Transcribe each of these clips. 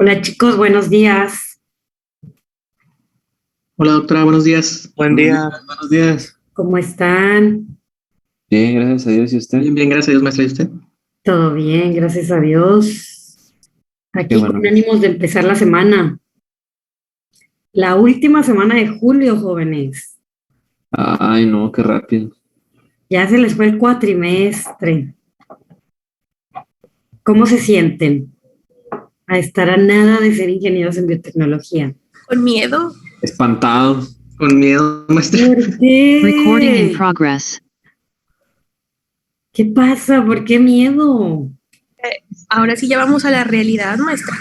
Hola chicos, buenos días. Hola doctora, buenos días. Buen día. Buenos días. ¿Cómo están? Bien, gracias a Dios. ¿Y usted? Bien, bien, gracias a Dios, maestra. ¿Y usted? Todo bien, gracias a Dios. Qué Aquí con bueno. ánimos de empezar la semana. La última semana de julio, jóvenes. Ay, no, qué rápido. Ya se les fue el cuatrimestre. ¿Cómo se sienten a estar a nada de ser ingenieros en biotecnología? Con miedo. Espantado. Con miedo, maestra. ¿Por Recording in qué? progress. ¿Qué pasa? ¿Por qué miedo? Ahora sí ya vamos a la realidad, maestra.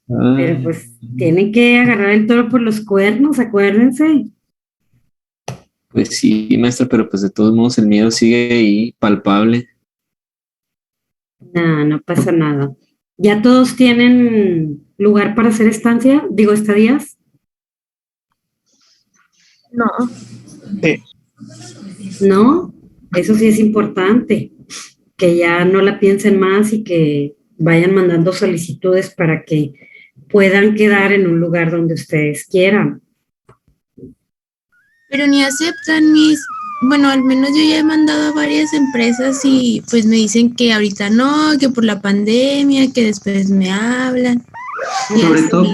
Pero Ay, pues tienen que agarrar el toro por los cuernos, acuérdense. pues sí, maestra, pero pues de todos modos el miedo sigue ahí, palpable. No, no pasa nada. ¿Ya todos tienen lugar para hacer estancia? Digo, estadías. No, ¿No? Eso sí es importante, que ya no la piensen más y que vayan mandando solicitudes para que puedan quedar en un lugar donde ustedes quieran. pero ni aceptan mis. Bueno, al menos yo ya he mandado a varias empresas y pues me dicen que ahorita no, que por la pandemia, que después me hablan. Y Sobre así. todo,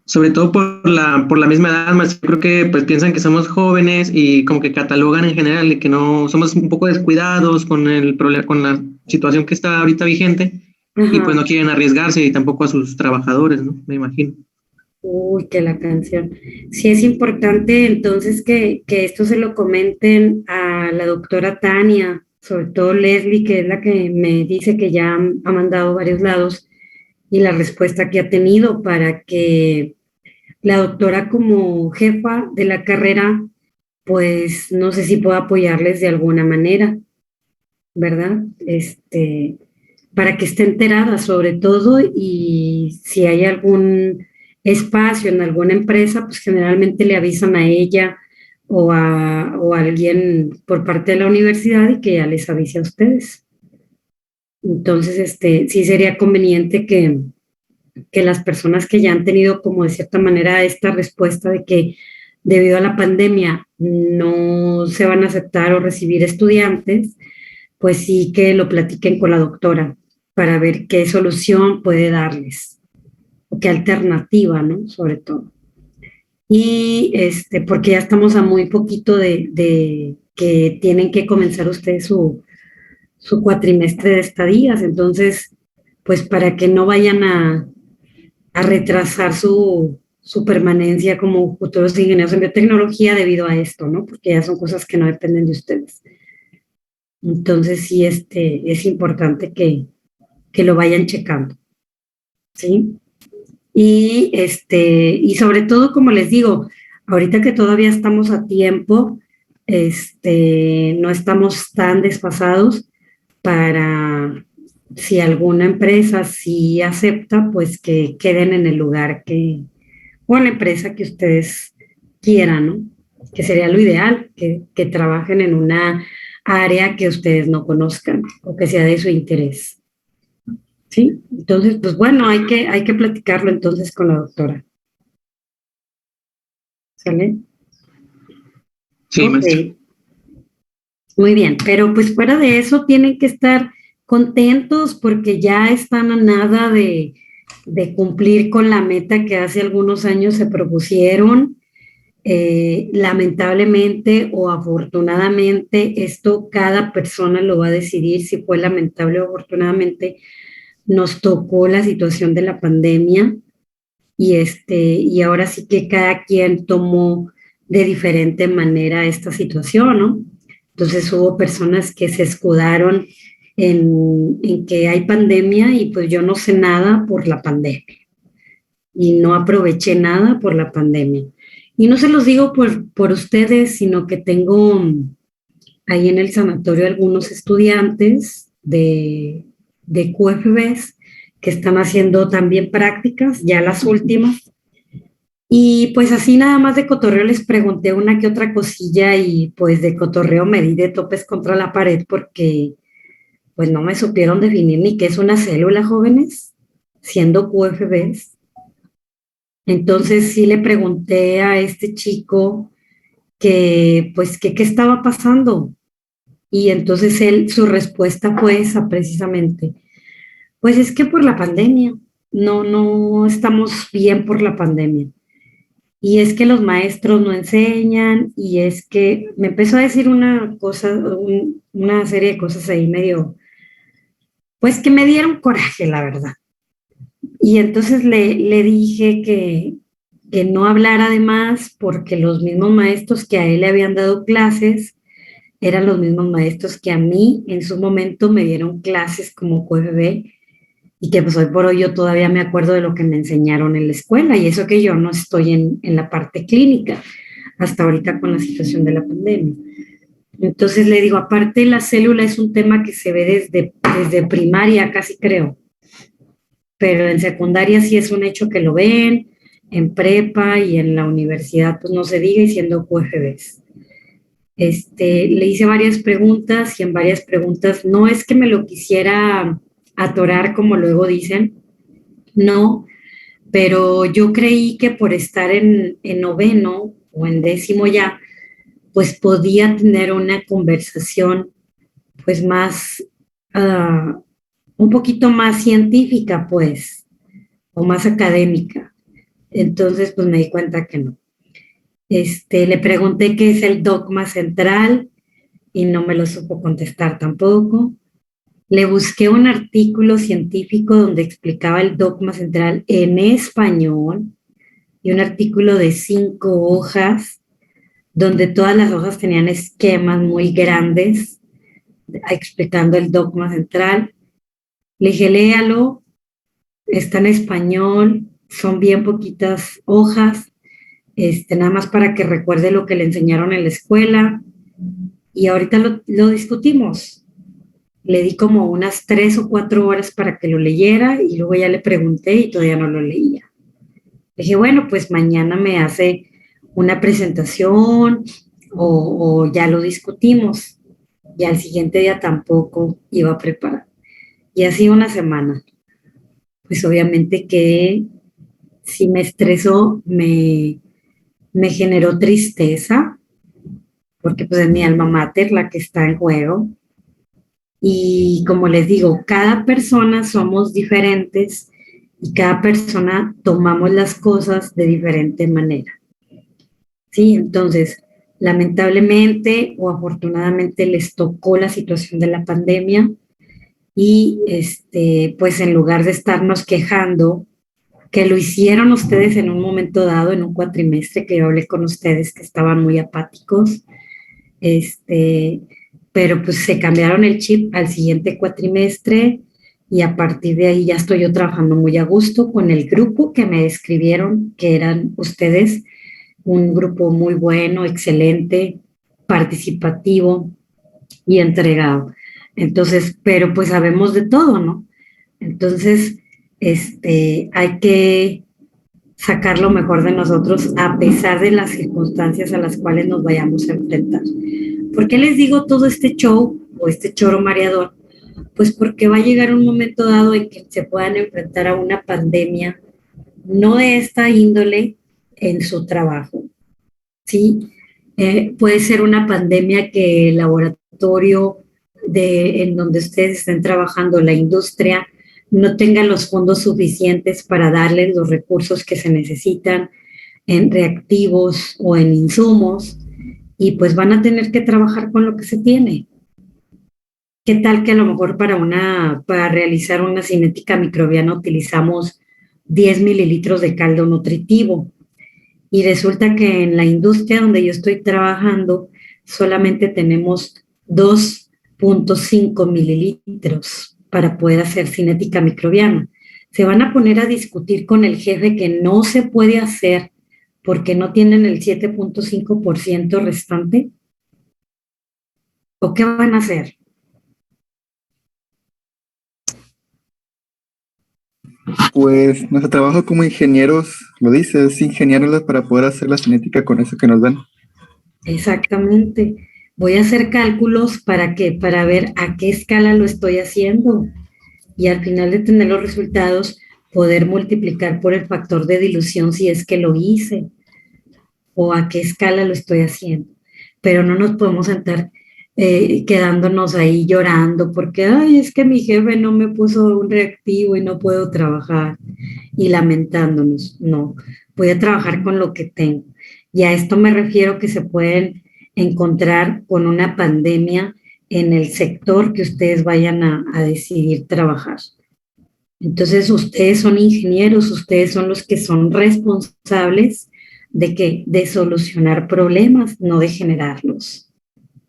sobre todo por la misma edad, maestra. Yo creo que pues piensan que somos jóvenes y como que catalogan en general de que no somos un poco descuidados con el problema, con la situación que está ahorita vigente y pues Ajá. no quieren arriesgarse y tampoco a sus trabajadores, ¿no? Me imagino. Uy, que la canción. Sí es importante entonces que esto se lo comenten a la doctora Tania, sobre todo Leslie, que es la que me dice que ya ha mandado a varios lados y la respuesta que ha tenido para que la doctora como jefa de la carrera, pues no sé si pueda apoyarles de alguna manera, ¿verdad? Para que esté enterada sobre todo y si hay algún espacio en alguna empresa, pues generalmente le avisan a ella o a alguien por parte de la universidad y que ya les avise a ustedes. Entonces, sí sería conveniente que las personas que ya han tenido como de cierta manera esta respuesta de que debido a la pandemia no se van a aceptar o recibir estudiantes, pues sí que lo platiquen con la doctora para ver qué solución puede darles o qué alternativa, ¿no? Sobre todo. Y porque ya estamos a muy poquito de que tienen que comenzar ustedes su cuatrimestre de estadías, entonces, pues para que no vayan a retrasar su permanencia como futuros ingenieros en biotecnología debido a esto, ¿no? Porque ya son cosas que no dependen de ustedes. Entonces, sí, es importante que lo vayan checando, ¿sí? Y sobre todo, como les digo, ahorita que todavía estamos a tiempo, no estamos tan desfasados para si alguna empresa sí acepta, pues que queden en el lugar o en la empresa que ustedes quieran, ¿no? Que sería lo ideal, que trabajen en una área que ustedes no conozcan o que sea de su interés. ¿Sí? Entonces, pues bueno, hay que platicarlo entonces con la doctora. ¿Sale? Sí, Ok, maestra. muy bien, pero pues fuera de eso tienen que estar contentos porque ya están a nada de cumplir con la meta que hace algunos años se propusieron. Lamentablemente o afortunadamente, esto cada persona lo va a decidir si fue lamentable o afortunadamente. Nos tocó la situación de la pandemia y ahora sí que cada quien tomó de diferente manera esta situación, ¿no? Entonces hubo personas que se escudaron en que hay pandemia y pues yo no sé nada por la pandemia y no aproveché nada por la pandemia. Y no se los digo por ustedes, sino que tengo ahí en el sanatorio algunos estudiantes de QFBs que están haciendo también prácticas, ya las últimas. Y pues así nada más de cotorreo les pregunté una que otra cosilla y pues de cotorreo me di de topes contra la pared porque pues no me supieron definir ni qué es una célula, jóvenes, siendo QFBs. Entonces sí le pregunté a este chico que, pues, qué estaba pasando. Y entonces su respuesta fue esa precisamente. Pues es que por la pandemia, no estamos bien por la pandemia. Y es que los maestros no enseñan, y es que me empezó a decir una cosa, una serie de cosas ahí medio, pues que me dieron coraje, la verdad. Y entonces le dije que no hablara de más porque los mismos maestros que a él le habían dado clases eran los mismos maestros que a mí en su momento me dieron clases como QFB, y que pues hoy por hoy yo todavía me acuerdo de lo que me enseñaron en la escuela, y eso que yo no estoy en la parte clínica hasta ahorita con la situación de la pandemia. Entonces le digo, aparte la célula es un tema que se ve desde primaria casi creo, pero en secundaria sí es un hecho que lo ven, en prepa y en la universidad pues no se diga, y siendo QFBs. Le hice varias preguntas, y en varias preguntas no es que me lo quisiera atorar como luego dicen, no, pero yo creí que por estar en noveno o en décimo ya, pues podía tener una conversación pues más, uh, un poquito más científica pues, o más académica. Entonces pues me di cuenta que no. Le pregunté qué es el dogma central y no me lo supo contestar tampoco. Le busqué un artículo científico donde explicaba el dogma central en español, y un artículo de 5 hojas, donde todas las hojas tenían esquemas muy grandes explicando el dogma central. Le dije, léalo, está en español, son bien poquitas hojas, nada más para que recuerde lo que le enseñaron en la escuela, y ahorita lo discutimos. Le di como unas 3 o 4 horas para que lo leyera, y luego ya le pregunté y todavía no lo leía. Le dije, bueno, pues mañana me hace una presentación o ya lo discutimos. Y al siguiente día tampoco iba a preparar. Y así una semana. Pues obviamente que si me estresó, me generó tristeza, porque pues es mi alma mater la que está en juego. Y como les digo, cada persona somos diferentes, y cada persona tomamos las cosas de diferente manera. Sí, entonces, lamentablemente o afortunadamente les tocó la situación de la pandemia, y pues en lugar de estarnos quejando, que lo hicieron ustedes en un momento dado, en un cuatrimestre que yo hablé con ustedes que estaban muy apáticos, pero pues se cambiaron el chip al siguiente cuatrimestre, y a partir de ahí ya estoy yo trabajando muy a gusto con el grupo que me describieron, que eran ustedes, un grupo muy bueno, excelente, participativo y entregado. Entonces, pero pues sabemos de todo, ¿no? Entonces, hay que sacar lo mejor de nosotros a pesar de las circunstancias a las cuales nos vayamos a enfrentar. ¿Por qué les digo todo este show o este choro mareador? Pues porque va a llegar un momento dado en que se puedan enfrentar a una pandemia, no de esta índole, en su trabajo, ¿sí? Puede ser una pandemia que el laboratorio en donde ustedes estén trabajando, la industria, no tenga los fondos suficientes para darles los recursos que se necesitan en reactivos o en insumos, y pues van a tener que trabajar con lo que se tiene. ¿Qué tal que a lo mejor para realizar una cinética microbiana utilizamos 10 mililitros de caldo nutritivo? Y resulta que en la industria donde yo estoy trabajando solamente tenemos 2.5 mililitros para poder hacer cinética microbiana. ¿Se van a poner a discutir con el jefe que no se puede hacer porque no tienen el 7.5% restante? ¿O qué van a hacer? Pues nuestro trabajo como ingenieros, lo dice, es ingeniarlas para poder hacer la cinética con eso que nos dan. Exactamente. Voy a hacer cálculos para qué, para ver a qué escala lo estoy haciendo y al final de tener los resultados poder multiplicar por el factor de dilución si es que lo hice o a qué escala lo estoy haciendo. Pero no nos podemos sentar quedándonos ahí llorando porque, ay, es que mi jefe no me puso un reactivo y no puedo trabajar y lamentándonos. No, voy a trabajar con lo que tengo. Y a esto me refiero que se pueden encontrar con una pandemia en el sector que ustedes vayan a decidir trabajar. Entonces, ustedes son ingenieros, ustedes son los que son responsables de que de solucionar problemas, no de generarlos.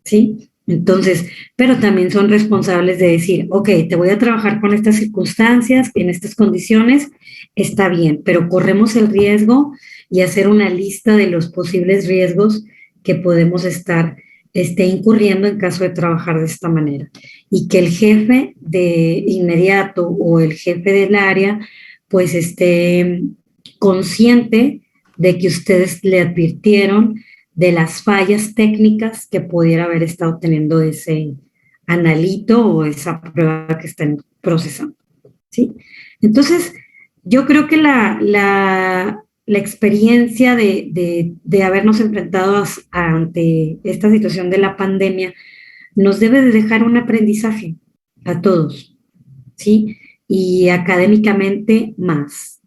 ¿Sí? Entonces, pero también son responsables de decir, ok, te voy a trabajar con estas circunstancias, en estas condiciones, está bien, pero corremos el riesgo y hacer una lista de los posibles riesgos que podemos estar incurriendo en caso de trabajar de esta manera. Y que el jefe de inmediato o el jefe del área, pues esté consciente de que ustedes le advirtieron de las fallas técnicas que pudiera haber estado teniendo ese analito o esa prueba que están procesando. ¿Sí? Entonces, yo creo que la experiencia de habernos enfrentado ante esta situación de la pandemia nos debe de dejar un aprendizaje a todos, ¿sí? Y académicamente más.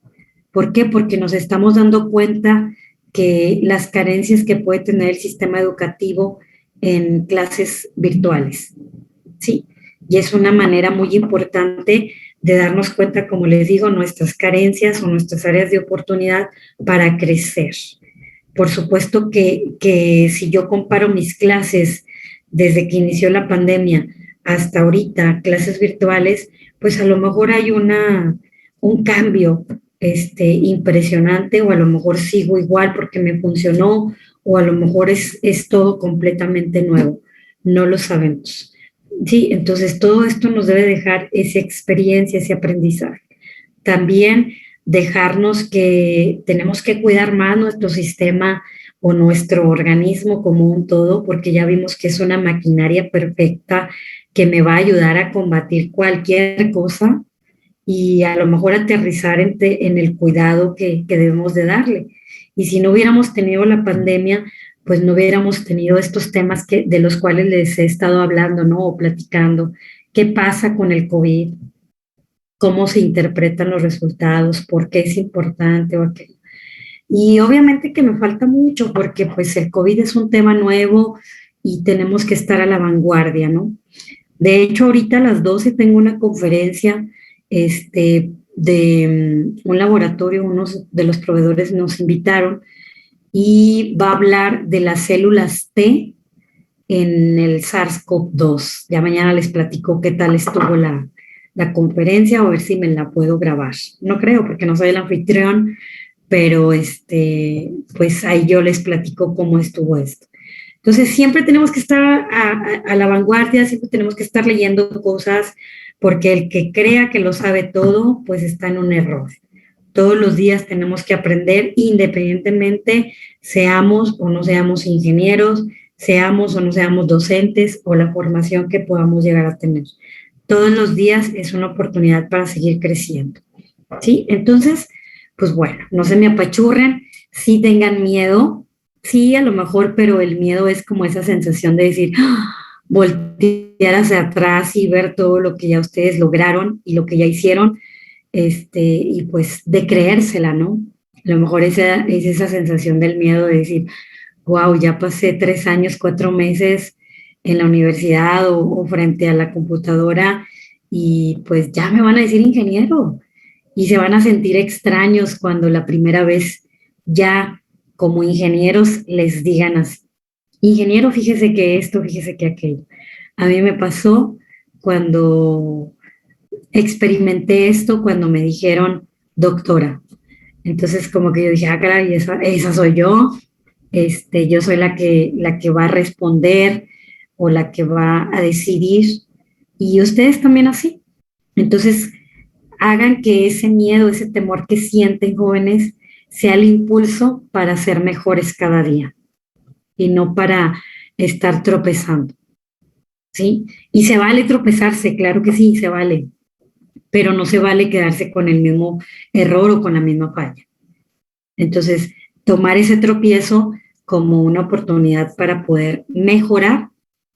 ¿Por qué? Porque nos estamos dando cuenta que las carencias que puede tener el sistema educativo en clases virtuales, ¿sí? Y es una manera muy importante de darnos cuenta, como les digo, nuestras carencias o nuestras áreas de oportunidad para crecer. Por supuesto que si yo comparo mis clases desde que inició la pandemia hasta ahorita, clases virtuales, pues a lo mejor hay un cambio impresionante o a lo mejor sigo igual porque me funcionó o a lo mejor es todo completamente nuevo. No lo sabemos. Sí, entonces todo esto nos debe dejar esa experiencia, ese aprendizaje. También dejarnos que tenemos que cuidar más nuestro sistema o nuestro organismo como un todo, porque ya vimos que es una maquinaria perfecta que me va a ayudar a combatir cualquier cosa y a lo mejor aterrizar en el cuidado que debemos de darle. Y si no hubiéramos tenido la pandemia, pues no hubiéramos tenido estos temas de los cuales les he estado hablando, ¿no? O platicando. ¿Qué pasa con el COVID? ¿Cómo se interpretan los resultados? ¿Por qué es importante o aquello? Y obviamente que me falta mucho porque pues el COVID es un tema nuevo y tenemos que estar a la vanguardia, ¿no? De hecho, ahorita a las 12 tengo una conferencia de un laboratorio, unos de los proveedores nos invitaron y va a hablar de las células T en el SARS-CoV-2. Ya mañana les platico qué tal estuvo la conferencia o a ver si me la puedo grabar. No creo porque no soy el anfitrión, pero pues ahí yo les platico cómo estuvo esto. Entonces siempre tenemos que estar a la vanguardia, siempre tenemos que estar leyendo cosas, porque el que crea que lo sabe todo, pues está en un error. Todos los días tenemos que aprender independientemente seamos o no seamos ingenieros, seamos o no seamos docentes o la formación que podamos llegar a tener. Todos los días es una oportunidad para seguir creciendo. ¿Sí? Entonces, pues bueno, no se me apachurren, sí tengan miedo, sí a lo mejor, pero el miedo es como esa sensación de decir, ¡ah! Voltear hacia atrás y ver todo lo que ya ustedes lograron y lo que ya hicieron, y pues de creérsela, ¿no? A lo mejor es esa sensación del miedo de decir, wow, ya pasé 3 años, 4 meses en la universidad o frente a la computadora y pues ya me van a decir ingeniero y se van a sentir extraños cuando la primera vez ya como ingenieros les digan así. Ingeniero, fíjese que esto, fíjese que aquello. A mí me pasó cuando experimenté esto, cuando me dijeron doctora. Entonces como que yo dije, ah, caray, esa soy yo. Yo soy la que va a responder o la que va a decidir. Y ustedes también así. Entonces, hagan que ese miedo, ese temor que sienten jóvenes, sea el impulso para ser mejores cada día y no para estar tropezando, ¿sí? Y se vale tropezarse, claro que sí, se vale, pero no se vale quedarse con el mismo error o con la misma falla. Entonces, tomar ese tropiezo como una oportunidad para poder mejorar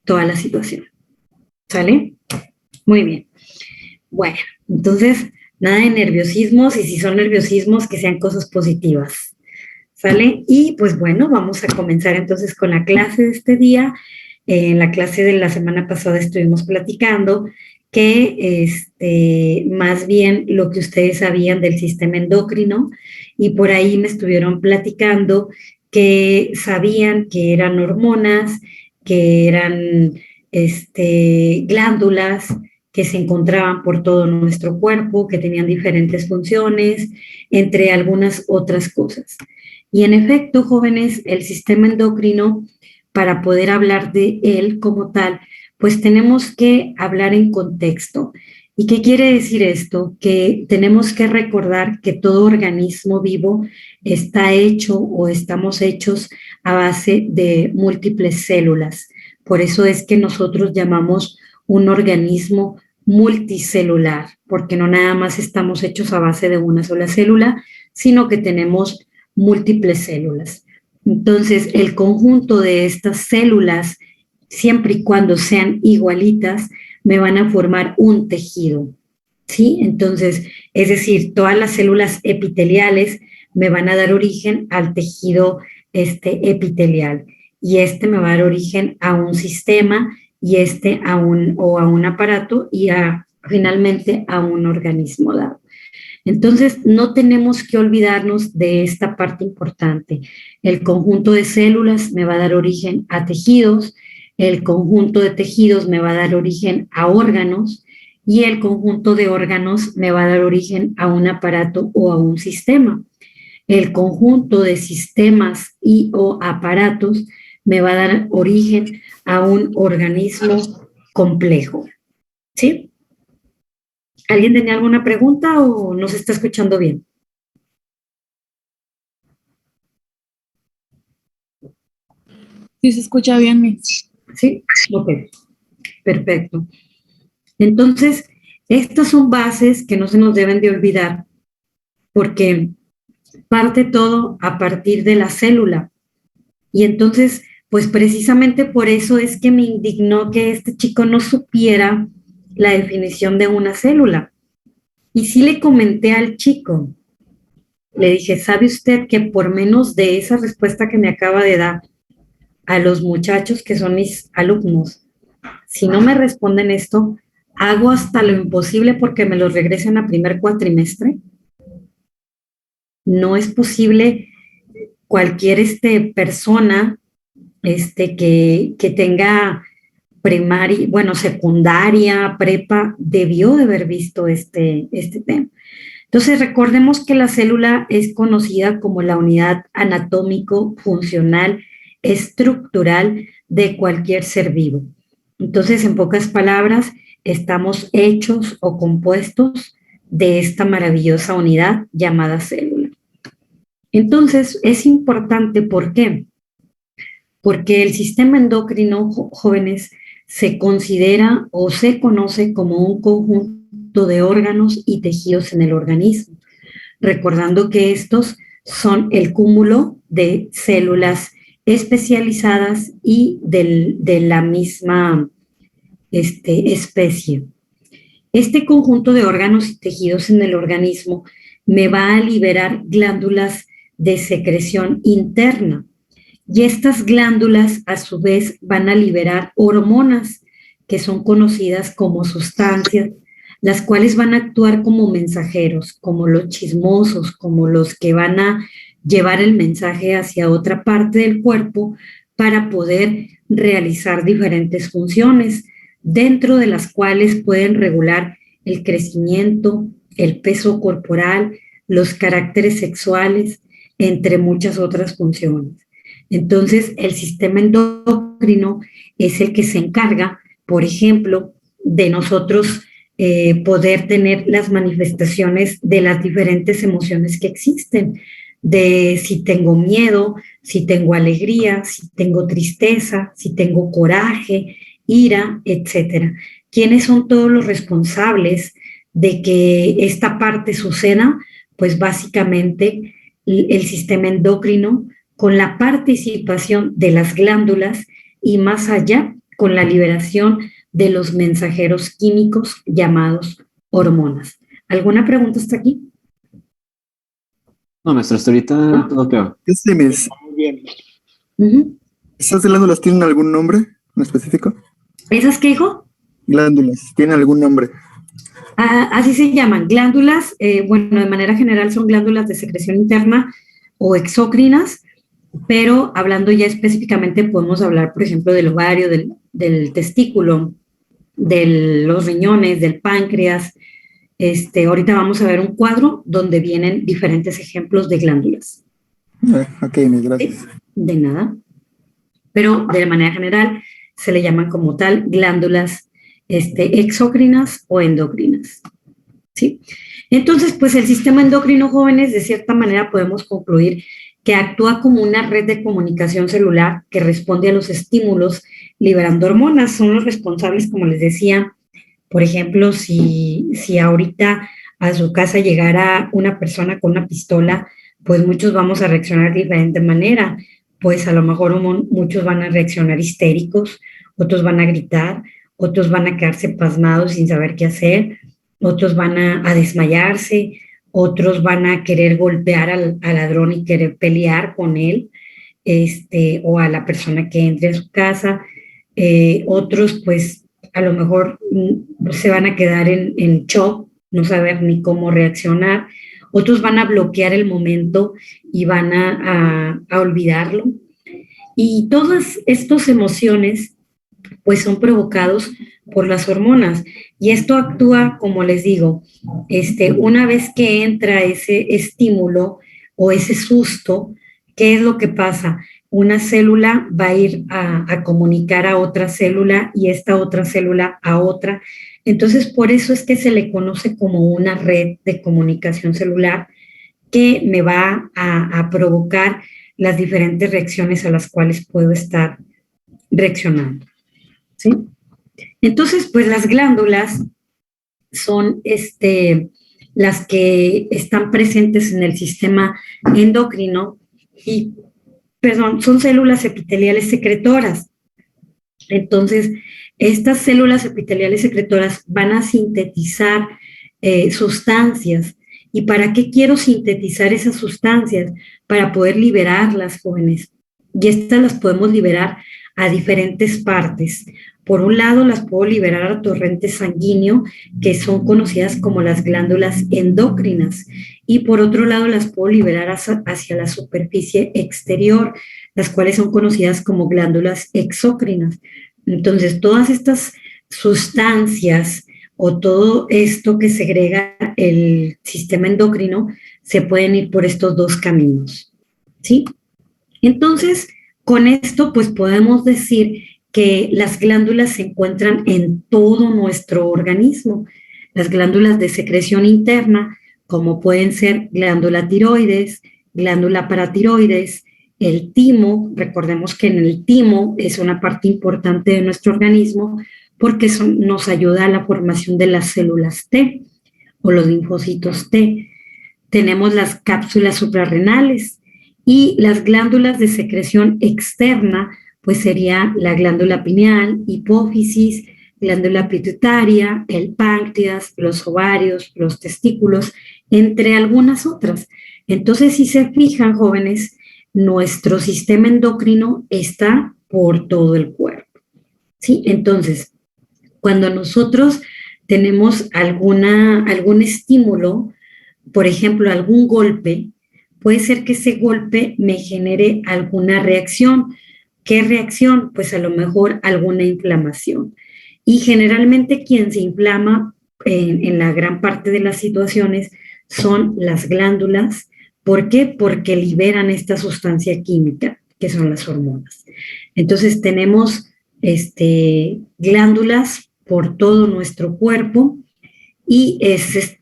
toda la situación. ¿Sale? Muy bien. Bueno, entonces, nada de nerviosismos, y si son nerviosismos, que sean cosas positivas. ¿Sale? Y pues bueno, vamos a comenzar entonces con la clase de este día. En la clase de la semana pasada estuvimos platicando que más bien lo que ustedes sabían del sistema endocrino, y por ahí me estuvieron platicando que sabían que eran hormonas, que eran glándulas que se encontraban por todo nuestro cuerpo, que tenían diferentes funciones, entre algunas otras cosas. Y en efecto, jóvenes, el sistema endocrino, para poder hablar de él como tal, pues tenemos que hablar en contexto. ¿Y qué quiere decir esto? Que tenemos que recordar que todo organismo vivo está hecho o estamos hechos a base de múltiples células. Por eso es que nosotros llamamos un organismo multicelular, porque no nada más estamos hechos a base de una sola célula, sino que tenemos múltiples células. Entonces, el conjunto de estas células, siempre y cuando sean igualitas, me van a formar un tejido, ¿sí? Entonces, es decir, todas las células epiteliales me van a dar origen al tejido epitelial, y me va a dar origen a un sistema, y a un aparato, y finalmente a un organismo dado. Entonces, no tenemos que olvidarnos de esta parte importante. El conjunto de células me va a dar origen a tejidos, el conjunto de tejidos me va a dar origen a órganos, y el conjunto de órganos me va a dar origen a un aparato o a un sistema. El conjunto de sistemas y o aparatos me va a dar origen a un organismo complejo. ¿Sí? ¿Alguien tenía alguna pregunta o no se está escuchando bien? Sí, se escucha bien, Miss. Sí, ok, perfecto. Entonces, estas son bases que no se nos deben de olvidar, porque parte todo a partir de la célula. Y entonces, pues precisamente por eso es que me indignó que este chico no supiera la definición de una célula. Y sí le comenté al chico, le dije, ¿sabe usted que por menos de esa respuesta que me acaba de dar a los muchachos que son mis alumnos, si no me responden esto, hago hasta lo imposible porque me los regresen a primer cuatrimestre? No es posible. Cualquier persona que tenga primaria, bueno, secundaria, prepa, debió de haber visto este tema. Entonces, recordemos que la célula es conocida como la unidad anatómico, funcional, estructural de cualquier ser vivo. Entonces, en pocas palabras, estamos hechos o compuestos de esta maravillosa unidad llamada célula. Entonces, es importante, ¿por qué? Porque el sistema endocrino, jóvenes, se considera o se conoce como un conjunto de órganos y tejidos en el organismo, recordando que estos son el cúmulo de células especializadas y de la misma especie. Este conjunto de órganos y tejidos en el organismo me va a liberar glándulas de secreción interna, y estas glándulas a su vez van a liberar hormonas que son conocidas como sustancias, las cuales van a actuar como mensajeros, como los chismosos, como los que van a llevar el mensaje hacia otra parte del cuerpo para poder realizar diferentes funciones, dentro de las cuales pueden regular el crecimiento, el peso corporal, los caracteres sexuales, entre muchas otras funciones. Entonces, el sistema endocrino es el que se encarga, por ejemplo, de nosotros poder tener las manifestaciones de las diferentes emociones que existen, de si tengo miedo, si tengo alegría, si tengo tristeza, si tengo coraje, ira, etcétera. ¿Quiénes son todos los responsables de que esta parte suceda? Pues básicamente el sistema endocrino con la participación de las glándulas y más allá con la liberación de los mensajeros químicos llamados hormonas. ¿Alguna pregunta hasta aquí? No, maestro, hasta ahorita todo claro. ¿Qué se me dice? Muy bien. ¿Esas glándulas tienen algún nombre en específico? ¿Esas qué, hijo? Glándulas, ¿tienen algún nombre? Así se llaman, glándulas, bueno, de manera general son glándulas de secreción interna o exócrinas, pero hablando ya específicamente podemos hablar, por ejemplo, del ovario, del testículo, de los riñones, del páncreas. Ahorita vamos a ver un cuadro donde vienen diferentes ejemplos de glándulas. Ok, mis gracias. ¿Sí? De nada. Pero de manera general se le llaman como tal glándulas exócrinas o endocrinas. ¿Sí? Entonces, pues el sistema endocrino, jóvenes, de cierta manera podemos concluir que actúa como una red de comunicación celular que responde a los estímulos liberando hormonas. Son los responsables, como les decía, por ejemplo, si ahorita a su casa llegara una persona con una pistola, pues muchos vamos a reaccionar de diferente manera. Pues a lo mejor muchos van a reaccionar histéricos, otros van a gritar, otros van a quedarse pasmados sin saber qué hacer, otros van a desmayarse, otros van a querer golpear al ladrón y querer pelear con él, o a la persona que entre a su casa. Otros, pues, a lo mejor se van a quedar en shock, no saber ni cómo reaccionar. Otros van a bloquear el momento y van a olvidarlo. Y todas estas emociones, pues, son provocados por las hormonas. Y esto actúa, como les digo, una vez que entra ese estímulo o ese susto, ¿qué es lo que pasa? Una célula va a ir a comunicar a otra célula y esta otra célula a otra. Entonces, por eso es que se le conoce como una red de comunicación celular que me va a provocar las diferentes reacciones a las cuales puedo estar reaccionando. ¿Sí? Entonces, pues las glándulas son las que están presentes en el sistema endocrino y, perdón, son células epiteliales secretoras. Entonces, estas células epiteliales secretoras van a sintetizar sustancias. ¿Y para qué quiero sintetizar esas sustancias? Para poder liberarlas, jóvenes. Y estas las podemos liberar a diferentes partes. Por un lado, las puedo liberar a torrente sanguíneo, que son conocidas como las glándulas endócrinas. Y por otro lado, las puedo liberar hacia la superficie exterior, las cuales son conocidas como glándulas exócrinas. Entonces, todas estas sustancias o todo esto que segrega el sistema endocrino se pueden ir por estos dos caminos, ¿sí? Entonces, con esto, pues podemos decir que las glándulas se encuentran en todo nuestro organismo. Las glándulas de secreción interna, como pueden ser glándula tiroides, glándula paratiroides, el timo. Recordemos que en el timo es una parte importante de nuestro organismo porque nos ayuda a la formación de las células T o los linfocitos T. Tenemos las cápsulas suprarrenales y las glándulas de secreción externa, pues sería la glándula pineal, hipófisis, glándula pituitaria, el páncreas, los ovarios, los testículos, entre algunas otras. Entonces, si se fijan, jóvenes, nuestro sistema endocrino está por todo el cuerpo, ¿sí? Entonces, cuando nosotros tenemos algún estímulo, por ejemplo, algún golpe, puede ser que ese golpe me genere alguna reacción. ¿Qué reacción? Pues a lo mejor alguna inflamación. Y generalmente quien se inflama en la gran parte de las situaciones son las glándulas. ¿Por qué? Porque liberan esta sustancia química, que son las hormonas. Entonces tenemos glándulas por todo nuestro cuerpo y es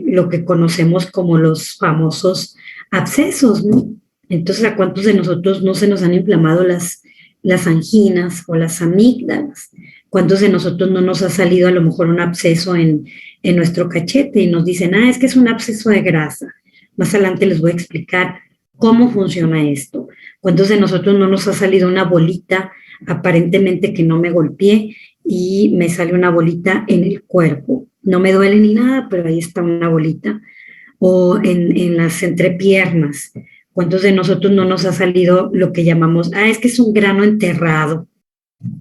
lo que conocemos como los famosos abscesos, ¿no? Entonces, ¿a cuántos de nosotros no se nos han inflamado las anginas o las amígdalas? ¿Cuántos de nosotros no nos ha salido a lo mejor un absceso en nuestro cachete y nos dicen, es que es un absceso de grasa? Más adelante les voy a explicar cómo funciona esto. ¿Cuántos de nosotros no nos ha salido una bolita aparentemente que no me golpeé y me sale una bolita en el cuerpo? No me duele ni nada, pero ahí está una bolita. O en las entrepiernas. ¿Cuántos de nosotros no nos ha salido lo que llamamos, es que es un grano enterrado?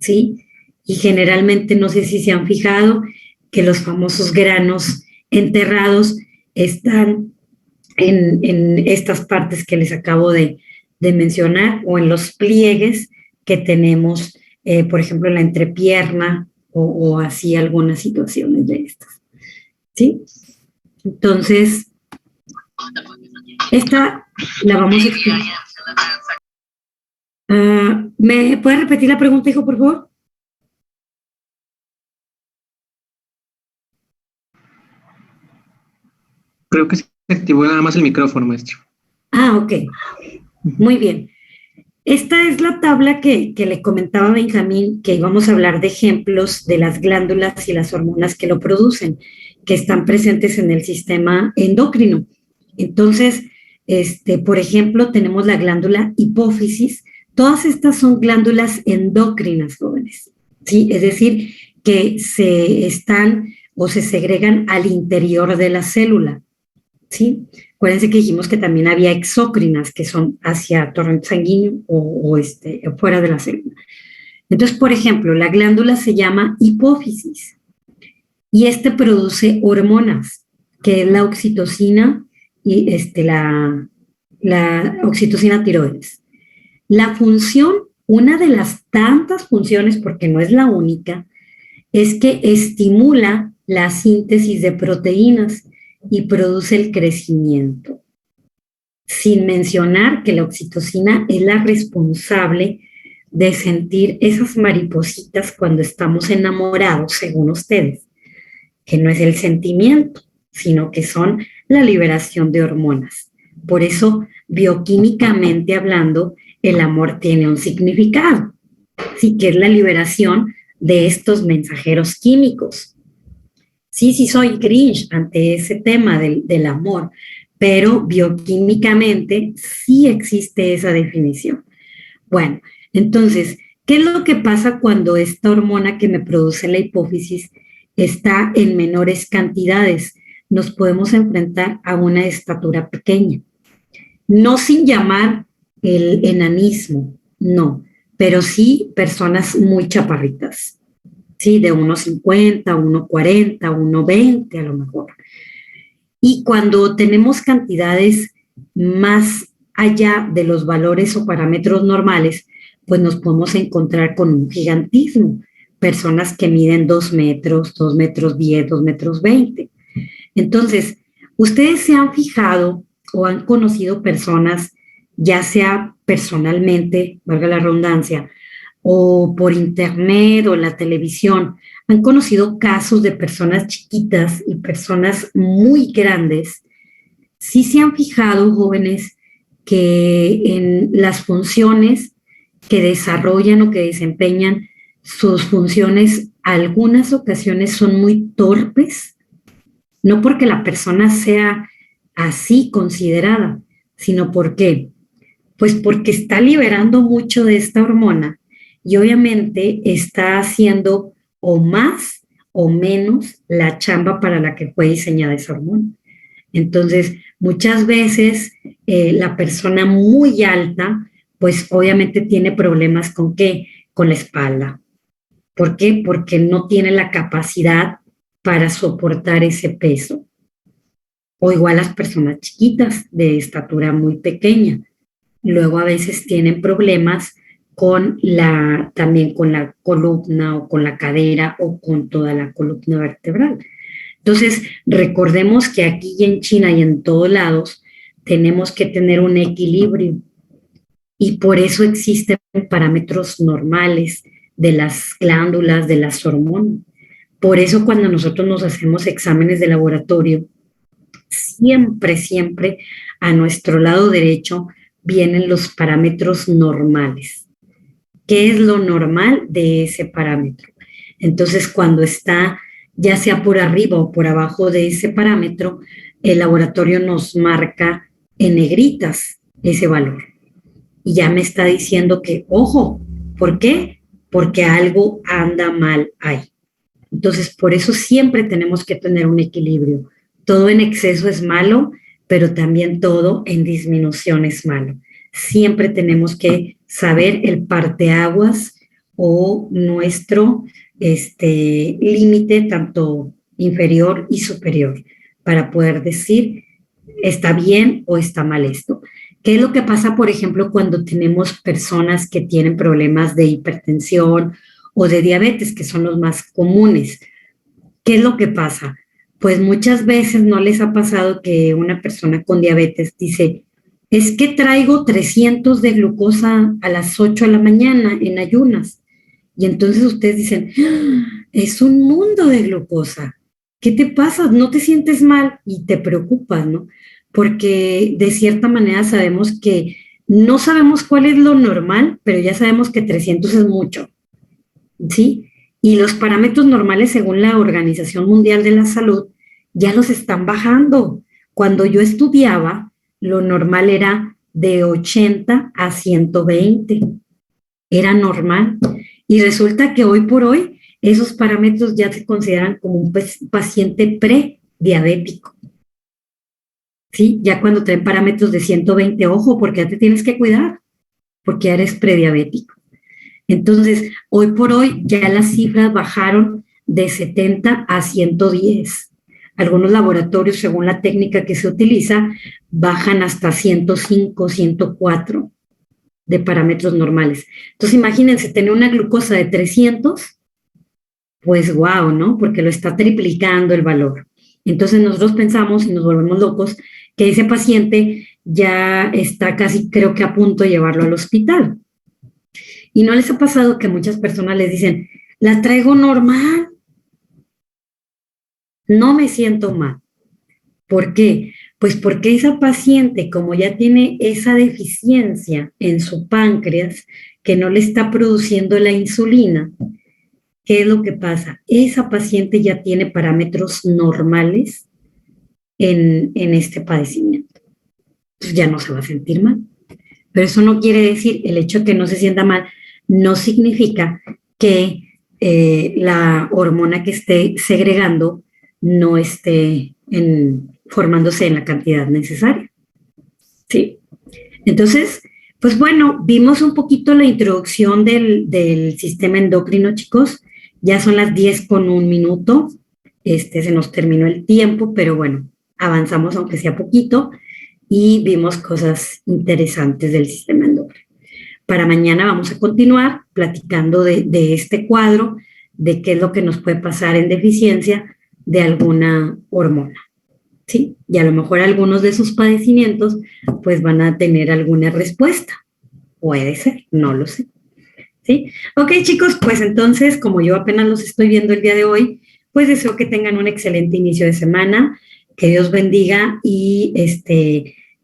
¿Sí? Y generalmente, no sé si se han fijado, que los famosos granos enterrados están en estas partes que les acabo de mencionar, o en los pliegues que tenemos, por ejemplo, en la entrepierna, o así algunas situaciones de estas. ¿Sí? Entonces, esta la vamos a explicar. ¿Me puede repetir la pregunta, hijo, por favor? Creo que se activó nada más el micrófono, maestro. Ok. Muy bien. Esta es la tabla que le comentaba a Benjamín, que íbamos a hablar de ejemplos de las glándulas y las hormonas que lo producen, que están presentes en el sistema endocrino. Entonces, por ejemplo, tenemos la glándula hipófisis. Todas estas son glándulas endócrinas, jóvenes, ¿sí? Es decir, que se están o se segregan al interior de la célula, ¿sí? Acuérdense que dijimos que también había exócrinas, que son hacia torrente sanguíneo o fuera de la célula. Entonces, por ejemplo, la glándula se llama hipófisis y produce hormonas, que es la oxitocina y la oxitocina tiroides. La función, una de las tantas funciones, porque no es la única, es que estimula la síntesis de proteínas y produce el crecimiento. Sin mencionar que la oxitocina es la responsable de sentir esas maripositas cuando estamos enamorados, según ustedes, que no es el sentimiento, sino que son la liberación de hormonas. Por eso, bioquímicamente hablando, el amor tiene un significado, sí, que es la liberación de estos mensajeros químicos. Sí, soy Grinch ante ese tema del amor, pero bioquímicamente sí existe esa definición. Bueno, entonces, ¿qué es lo que pasa cuando esta hormona que me produce la hipófisis está en menores cantidades? Nos podemos enfrentar a una estatura pequeña. No sin llamar el enanismo, no, pero sí personas muy chaparritas, ¿sí? De 1,50, 1,40, 1,20 a lo mejor. Y cuando tenemos cantidades más allá de los valores o parámetros normales, pues nos podemos encontrar con un gigantismo. Personas que miden 2 metros, 2 metros 10, 2 metros 20. Entonces, ¿ustedes se han fijado o han conocido personas, ya sea personalmente, valga la redundancia, o por internet o en la televisión, han conocido casos de personas chiquitas y personas muy grandes? Sí se han fijado, jóvenes, que en las funciones que desarrollan o que desempeñan, sus funciones, algunas ocasiones son muy torpes, no porque la persona sea así considerada, sino porque, pues porque está liberando mucho de esta hormona y obviamente está haciendo o más o menos la chamba para la que fue diseñada esa hormona. Entonces, muchas veces la persona muy alta, pues obviamente tiene problemas ¿con qué? Con la espalda. ¿Por qué? Porque no tiene la capacidad para soportar ese peso. O igual las personas chiquitas de estatura muy pequeña. Luego a veces tienen problemas también con la columna o con la cadera o con toda la columna vertebral. Entonces, recordemos que aquí y en China y en todos lados tenemos que tener un equilibrio y por eso existen parámetros normales de las glándulas, de las hormonas. Por eso cuando nosotros nos hacemos exámenes de laboratorio, siempre, siempre a nuestro lado derecho vienen los parámetros normales. ¿Qué es lo normal de ese parámetro? Entonces, cuando está ya sea por arriba o por abajo de ese parámetro, el laboratorio nos marca en negritas ese valor. Y ya me está diciendo que, ojo, ¿por qué? Porque algo anda mal ahí. Entonces, por eso siempre tenemos que tener un equilibrio. Todo en exceso es malo, pero también todo en disminución es malo. Siempre tenemos que saber el parteaguas o nuestro límite tanto inferior y superior para poder decir está bien o está mal esto. ¿Qué es lo que pasa, por ejemplo, cuando tenemos personas que tienen problemas de hipertensión o de diabetes, que son los más comunes? ¿Qué es lo que pasa? Pues muchas veces no les ha pasado que una persona con diabetes dice, es que traigo 300 de glucosa a las 8 de la mañana en ayunas. Y entonces ustedes dicen, ¡ah! Es un mundo de glucosa. ¿Qué te pasa? ¿No te sientes mal? Y te preocupas, ¿no? Porque de cierta manera sabemos que no sabemos cuál es lo normal, pero ya sabemos que 300 es mucho, ¿sí? Y los parámetros normales, según la Organización Mundial de la Salud, ya los están bajando. Cuando yo estudiaba, lo normal era de 80 a 120. Era normal. Y resulta que hoy por hoy, esos parámetros ya se consideran como un paciente prediabético. ¿Sí? Ya cuando traen parámetros de 120, ojo, porque ya te tienes que cuidar, porque ya eres prediabético. Entonces, hoy por hoy ya las cifras bajaron de 70 a 110. Algunos laboratorios, según la técnica que se utiliza, bajan hasta 105, 104 de parámetros normales. Entonces, imagínense, tener una glucosa de 300, pues wow, ¿no? Porque lo está triplicando el valor. Entonces, nosotros pensamos y nos volvemos locos que ese paciente ya está casi, creo que a punto de llevarlo al hospital. ¿Y no les ha pasado que muchas personas les dicen, la traigo normal? No me siento mal. ¿Por qué? Pues porque esa paciente, como ya tiene esa deficiencia en su páncreas, que no le está produciendo la insulina, ¿qué es lo que pasa? Esa paciente ya tiene parámetros normales en este padecimiento. Entonces ya no se va a sentir mal. Pero eso no quiere decir, el hecho de que no se sienta mal, no significa que la hormona que esté segregando no esté formándose en la cantidad necesaria. ¿Sí? Entonces, pues bueno, vimos un poquito la introducción del sistema endocrino, chicos. Ya son las 10:01. Se nos terminó el tiempo, pero bueno, avanzamos aunque sea poquito y vimos cosas interesantes del sistema endocrino. Para mañana vamos a continuar platicando de este cuadro, de qué es lo que nos puede pasar en deficiencia de alguna hormona, ¿sí? Y a lo mejor algunos de sus padecimientos pues van a tener alguna respuesta. Puede ser, no lo sé, ¿sí? Ok, chicos, pues entonces, como yo apenas los estoy viendo el día de hoy, pues deseo que tengan un excelente inicio de semana, que Dios bendiga y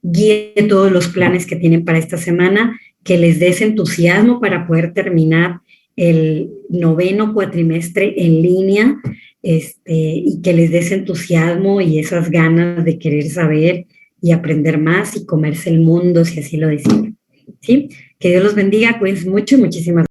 guíe todos los planes que tienen para esta semana, que les des entusiasmo para poder terminar el 9º cuatrimestre en línea, y que les des entusiasmo y esas ganas de querer saber y aprender más y comerse el mundo, si así lo deciden, ¿sí? Que Dios los bendiga, cuídense mucho y muchísimas gracias.